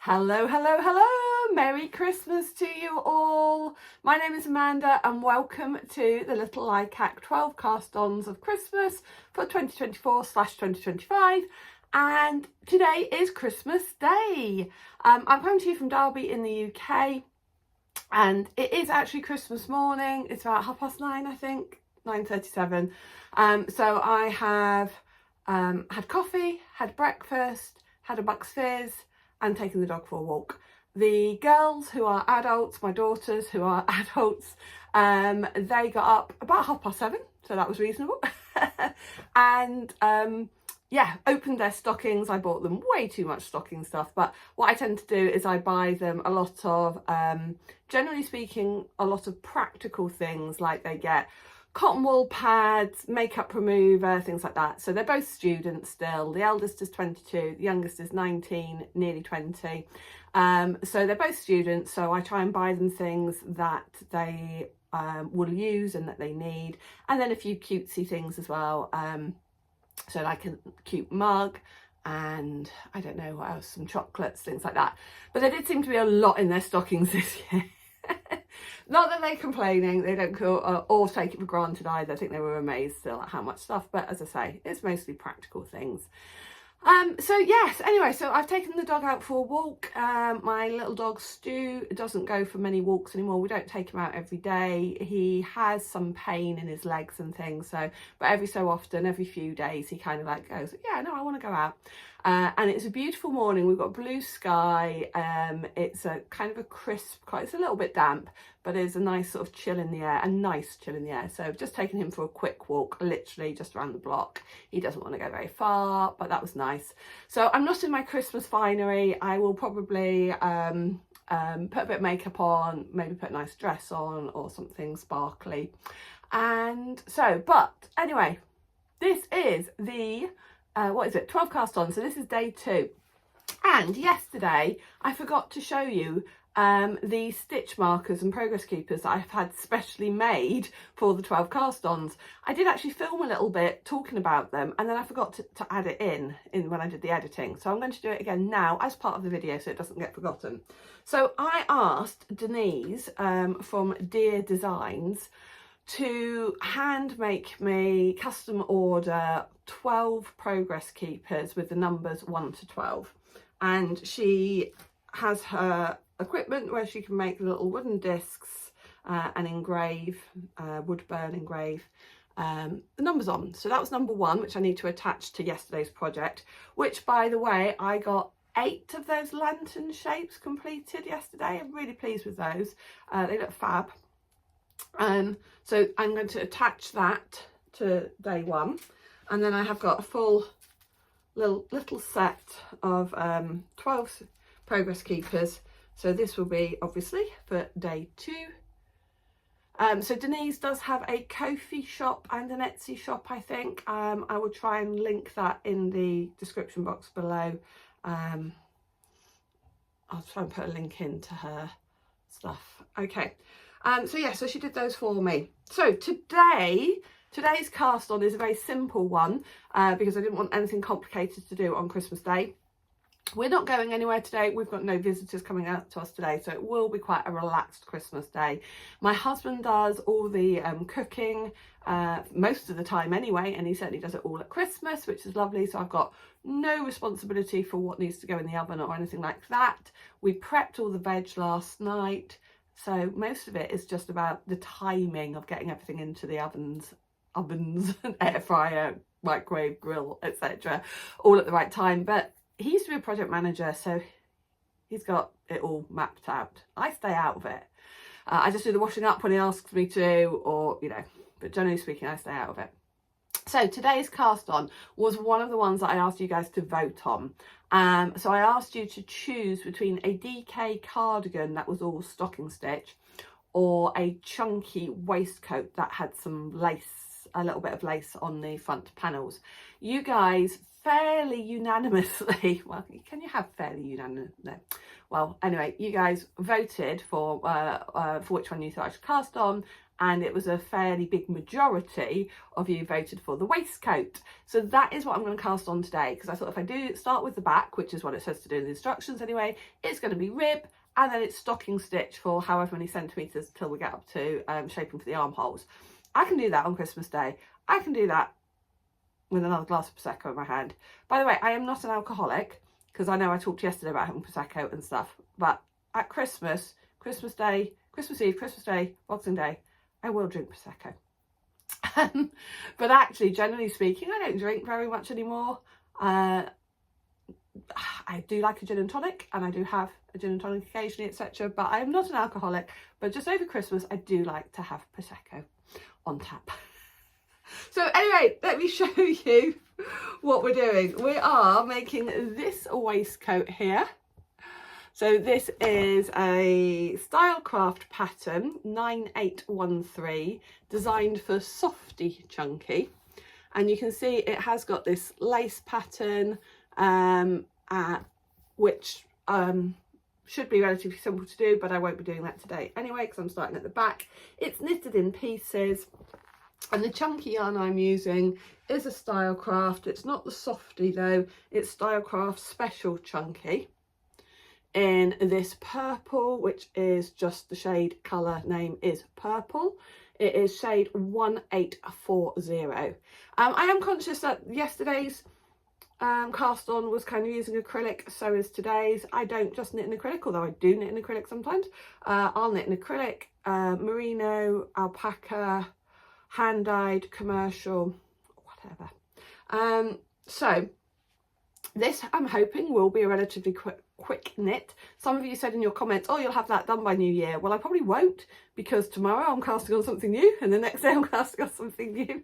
Hello, hello, hello! Merry Christmas to you all! My name is Amanda and welcome to the little Likac 12 cast-ons of Christmas for 2024/2025, and today is Christmas Day. I'm coming to you from Derby in the UK and it is actually Christmas morning. It's about 9:30 I think, 9:37. So I have had coffee, had breakfast, had a Bucks Fizz and taken the dog for a walk. The girls who are adults, my daughters who are adults, they got up about 7:30, so that was reasonable. And yeah, opened their stockings. I bought them way too much stocking stuff, but what I tend to do is I buy them a lot of, generally speaking, a lot of practical things, like they get cotton wool pads, makeup remover, things like that. So they're both students still. The eldest is 22, the youngest is 19, nearly 20. So they're both students, so I try and buy them things that they will use and that they need. And then a few cutesy things as well. So like a cute mug and I don't know what else, some chocolates, things like that. But there did seem to be a lot in their stockings this year. Not that they're complaining, they don't or take it for granted either. I think they were amazed still at how much stuff, but as I say, it's mostly practical things. So yes, anyway, so I've taken the dog out for a walk. My little dog Stu doesn't go for many walks anymore. We don't take him out every day. He has some pain in his legs and things, so but every so often, every few days, he kind of like goes, yeah, no, I want to go out. And it's a beautiful morning. We've got blue sky. It's a kind of a crisp, it's a little bit damp, but there's a nice sort of chill in the air, a nice chill in the air. So I've just taken him for a quick walk, literally just around the block. He doesn't want to go very far, but that was nice. So I'm not in my Christmas finery. I will probably put a bit of makeup on, maybe put a nice dress on or something sparkly. And so, but anyway, this is the what is it, 12 cast on, so this is day 2. And yesterday I forgot to show you the stitch markers and progress keepers that I've had specially made for the 12 cast ons. I did actually film a little bit talking about them, and then I forgot to add it in when I did the editing, so I'm going to do it again now as part of the video so it doesn't get forgotten. So I asked Denise from Dear Designs to hand make me custom order 12 progress keepers with the numbers 1 to 12, and she has her equipment where she can make little wooden discs and engrave, wood burn engrave the numbers on. So that was number 1, which I need to attach to yesterday's project, which by the way I got 8 of those lantern shapes completed yesterday. I'm really pleased with those. They look fab. So I'm going to attach that to day 1, and then I have got a full little set of 12 progress keepers. So this will be obviously for day 2. So Denise does have a Ko-fi shop and an Etsy shop, I think. I will try and link that in the description box below. I'll try and put a link into her stuff. Okay. So yeah, so she did those for me. So today's cast on is a very simple one because I didn't want anything complicated to do on Christmas Day. We're not going anywhere today. We've got no visitors coming out to us today, so it will be quite a relaxed Christmas day. My husband does all the cooking most of the time anyway, and he certainly does it all at Christmas, which is lovely. So I've got no responsibility for what needs to go in the oven or anything like that. We prepped all the veg last night. So most of it is just about the timing of getting everything into the ovens, air fryer, microwave, grill, etc. all at the right time. But he used to be a project manager, so he's got it all mapped out. I stay out of it. I just do the washing up when he asks me to, or, you know, but generally speaking, I stay out of it. So today's cast on was one of the ones that I asked you guys to vote on. So I asked you to choose between a DK cardigan that was all stocking stitch or a chunky waistcoat that had some lace, a little bit of lace on the front panels. You guys fairly unanimously, well, can you have fairly unanimous? No. Well, anyway, you guys voted for which one you thought I should cast on, and it was a fairly big majority of you voted for the waistcoat. So that is what I'm going to cast on today, because I thought if I do start with the back, which is what it says to do in the instructions anyway, it's going to be rib, and then it's stocking stitch for however many centimetres till we get up to shaping for the armholes. I can do that on Christmas Day. I can do that with another glass of Prosecco in my hand. By the way, I am not an alcoholic, because I know I talked yesterday about having Prosecco and stuff, but at Christmas, Christmas Day, Christmas Eve, Christmas Day, Boxing Day, I will drink Prosecco. But actually, generally speaking, I don't drink very much anymore. I do like a gin and tonic, and I do have a gin and tonic occasionally, etc. But I am not an alcoholic. But just over Christmas, I do like to have Prosecco on tap. So anyway, let me show you what we're doing. We are making this waistcoat here. So this is a Stylecraft pattern 9813, designed for softy chunky, and you can see it has got this lace pattern which should be relatively simple to do, but I won't be doing that today anyway because I'm starting at the back. It's knitted in pieces, and the chunky yarn I'm using is a Stylecraft. It's not the softy though, it's Stylecraft Special Chunky in this purple, which is just the shade colour name is purple. It is shade 1840. I am conscious that yesterday's cast on was kind of using acrylic, so is today's. I don't just knit in acrylic, although I do knit in acrylic sometimes. I'll knit in acrylic, merino, alpaca, hand-dyed, commercial, whatever. So this, I'm hoping, will be a relatively quick knit. Some of you said in your comments, oh, you'll have that done by New Year. Well, I probably won't, because tomorrow I'm casting on something new, and the next day I'm casting on something new.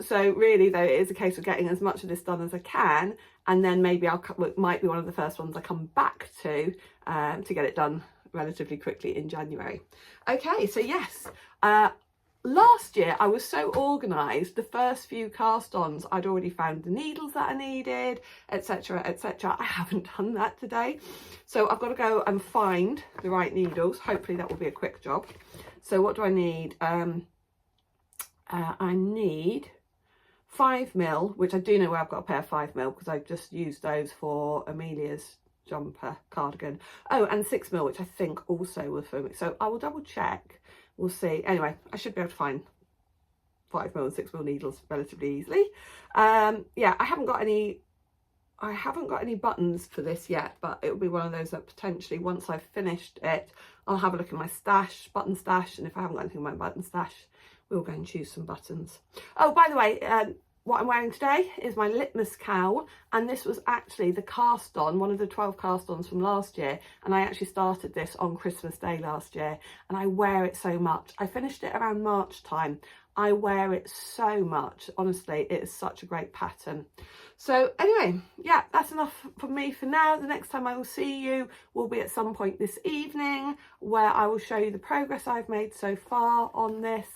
So really, though, it is a case of getting as much of this done as I can, and then maybe it might be one of the first ones I come back to get it done relatively quickly in January. Okay, so yes, last year I was so organised. The first few cast-ons, I'd already found the needles that I needed, etc, etc. I haven't done that today, so I've got to go and find the right needles. Hopefully that will be a quick job. So what do I need? I need 5mm, which I do know where I've got a pair of 5mm because I've just used those for Amelia's jumper cardigan. Oh, and 6mm, which I think also was for me. So I will double check. We'll see. Anyway, I should be able to find 5mm and 6mm needles relatively easily. Yeah, I haven't got any buttons for this yet, but it will be one of those that potentially, once I've finished it, I'll have a look in my stash, button stash, and if I haven't got anything in my button stash, we'll go and choose some buttons. Oh, by the way, what I'm wearing today is my litmus cowl, and this was actually the cast on, one of the 12 cast ons from last year, and I actually started this on Christmas Day last year, and I wear it so much. I finished it around March time. I wear it so much, honestly. It is such a great pattern. So anyway, yeah, that's enough for me for now. The next time I will see you will be at some point this evening, where I will show you the progress I've made so far on this,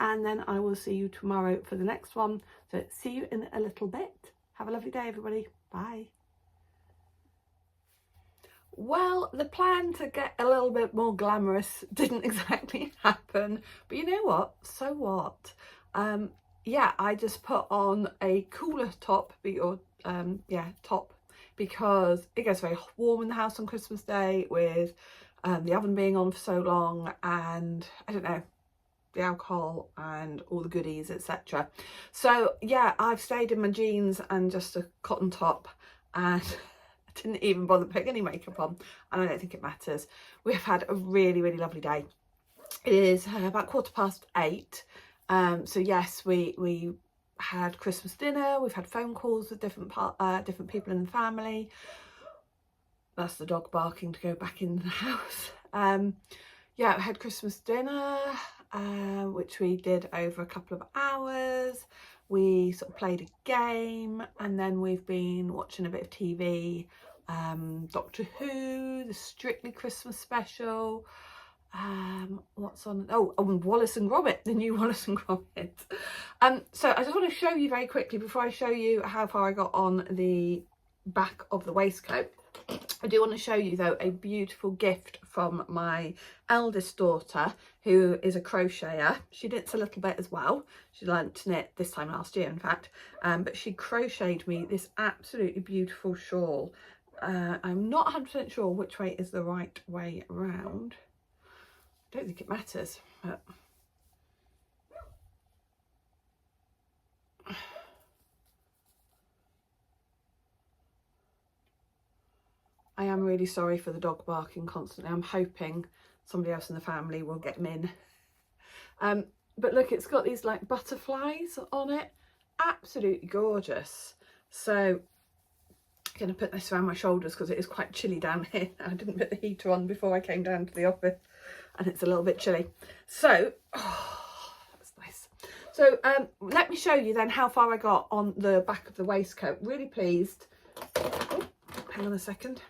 and then I will see you tomorrow for the next one. So see you in a little bit. Have a lovely day, everybody. Bye. Well, the plan to get a little bit more glamorous didn't exactly happen, but you know what? So what? Yeah, I just put on a cooler top, top, because it gets very warm in the house on Christmas Day with the oven being on for so long, and I don't know, the alcohol and all the goodies, etc. So yeah, I've stayed in my jeans and just a cotton top, and I didn't even bother putting any makeup on, and I don't think it matters. We've had a really, really lovely day. It is about 8:15. So yes, we had Christmas dinner. We've had phone calls with different people in the family. That's the dog barking to go back in the house. Yeah, I had Christmas dinner, which we did over a couple of hours. We sort of played a game, and then we've been watching a bit of TV, Doctor Who, the Strictly Christmas special, what's on, oh, Wallace and Gromit, the new Wallace and Gromit. So I just want to show you very quickly, before I show you how far I got on the back of the waistcoat. I do want to show you though a beautiful gift from my eldest daughter, who is a crocheter. She knits a little bit as well. She learnt to knit this time last year, in fact, but she crocheted me this absolutely beautiful shawl. I'm not 100% sure which way is the right way around. I don't think it matters, but I am really sorry for the dog barking constantly. I'm hoping somebody else in the family will get him in. But look, it's got these like butterflies on it. Absolutely gorgeous. So I'm going to put this around my shoulders because it is quite chilly down here. I didn't put the heater on before I came down to the office and it's a little bit chilly. So, oh, that's nice. So let me show you then how far I got on the back of the waistcoat. Really pleased. Oh, hang on a second.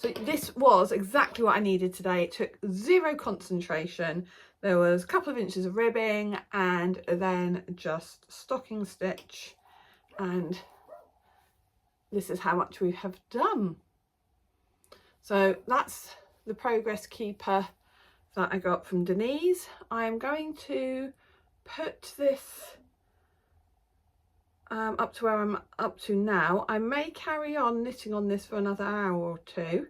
So this was exactly what I needed today. It took zero concentration. There was a couple of inches of ribbing and then just stocking stitch, and this is how much we have done. So that's the progress keeper that I got from Denise. I'm going to put this up to where I'm up to now. I may carry on knitting on this for another hour or two,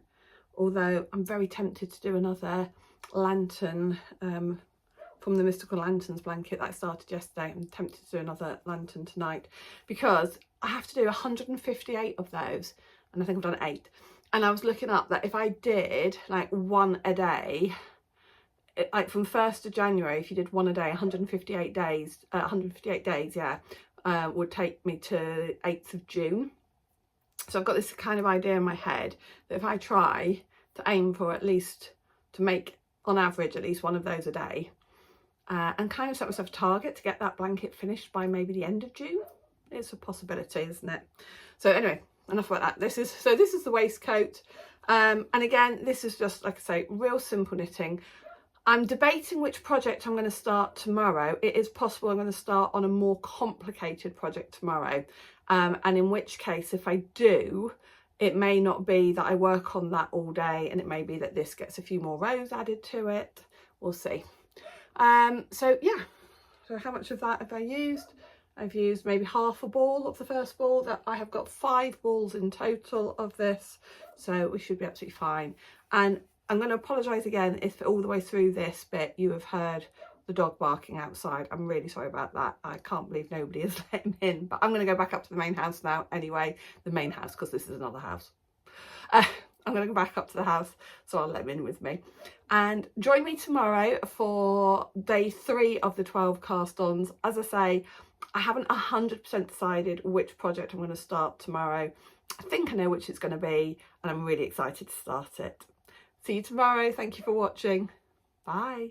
although I'm very tempted to do another lantern from the Mystical Lanterns blanket that I started yesterday. I'm tempted to do another lantern tonight because I have to do 158 of those, and I think I've done 8. And I was looking up that if I did like one a day, like from 1st of January, if you did one a day, 158 days, yeah, would take me to 8th of June. So I've got this kind of idea in my head that if I try to aim for at least, to make on average at least one of those a day, and kind of set myself a target to get that blanket finished by maybe the end of June, it's a possibility, isn't it? So anyway, enough about that. This is the waistcoat, and again, this is just, like I say, real simple knitting. I'm debating which project I'm going to start tomorrow. It is possible I'm going to start on a more complicated project tomorrow. And in which case, if I do, it may not be that I work on that all day, and it may be that this gets a few more rows added to it. We'll see. So yeah, so how much of that have I used? I've used maybe half a ball of the first ball. That I have got 5 balls in total of this, so we should be absolutely fine. And I'm going to apologise again if all the way through this bit you have heard the dog barking outside. I'm really sorry about that. I can't believe nobody has let him in, but I'm going to go back up to the main house now anyway. The main house, because this is another house. I'm going to go back up to the house, so I'll let him in with me. And join me tomorrow for day 3 of the 12 cast-ons. As I say, I haven't 100% decided which project I'm going to start tomorrow. I think I know which it's going to be, and I'm really excited to start it. See you tomorrow. Thank you for watching. Bye.